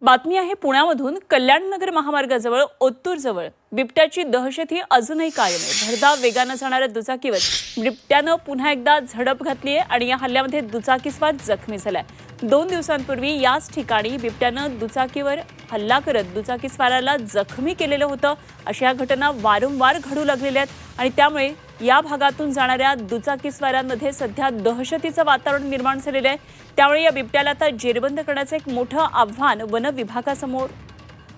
बातमी आहे पुण्यामधून कल्याणनगर महामार्गाजवळ ओत्तूरजवळ बिबट्याची दहशत ही अजूनही कायम आहे। भरधाव वेगाने जाणाऱ्या दुचाकीवर बिबट्यानं पुन्हा एकदा झडप घातली आहे आणि या हल्ल्यामध्ये दुचाकीस्वार जखमी झालाय। 2 दिवसांपूर्वी याच ठिकाणी बिबट्यानं दुचाकीवर हल्ला करत दुचाकीस्वाराला जखमी केलेलं होतं। अशा घटना वारंवार घडू लागलेल्या आहेत आणि त्यामुळे या भागातून जाणाऱ्या दुचाकीस्वारांमध्ये सध्या दहशतीचं वातावरण निर्माण झालेलं आहे। त्यामुळे या बिबट्याला आता जेरबंद करण्याचं एक मोठं आव्हान वन विभागासमोर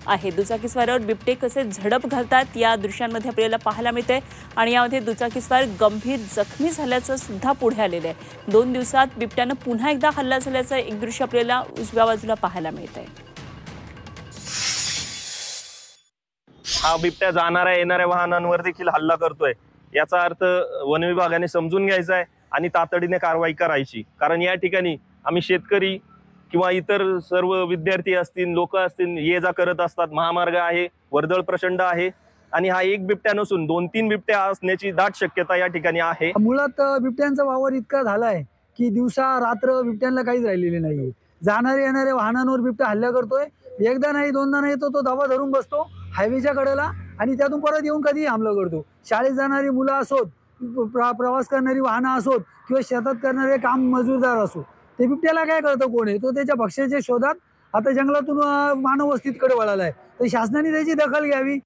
आहे। दुचाकीस्वारावर बिबटे कसे झडप घालतात या दृश्यांमध्ये आपल्याला पाहायला मिळते आणि यामध्ये दुचाकीस्वार गंभीर जखमी झाल्याचं सुद्धा पुढे आलेलं आहे। 2 दिवसात बिबट्यानं पुन्हा एकदा हल्ला झाल्याचं एक दृश्य आपल्याला उजव्या बाजूला पाहायला मिळतंय। हा बिबट्या जाणाऱ्या येणाऱ्या वाहनांवर देखील हल्ला करतोय। याचा अर्थ वन विभागाने समजून घ्यायचा आहे आणि तातडीने कारवाई करायची। कारण या ठिकाणी आम्ही शेतकरी किंवा इतर सर्व विद्यार्थी असतील, लोक असतील, ये जा करत असतात। महामार्ग आहे, वर्दळ प्रचंड आहे आणि हा एक बिबट्या नसून 2-3 बिबट्या असण्याची दाट शक्यता या ठिकाणी आहे। मुळात बिबट्यांचा वावर इतका झालाय की दिवसा रात्र बिबट्यांना काहीच राहिलेले नाहीये। जाणारे येणारे वाहनांवर बिबट्या हल्ला करतोय। एकदा नाही दोनदा नाही तो धाबा धरून बसतो हायवेच्या कडेला आणि त्यातून परत येऊन कधीही हमला करतो। शाळेत जाणारी मुलं असोत, प्रवास करणारी वाहनं असोत किंवा शेतात करणारे काम मजूरदार असो, ते बिबट्याला काय करतं कोण आहे तो त्याच्या भक्ष्याच्या शोधात आता जंगलातून मानव वस्तीकडे वळालाय। तर शासनाने त्याची दखल घ्यावी।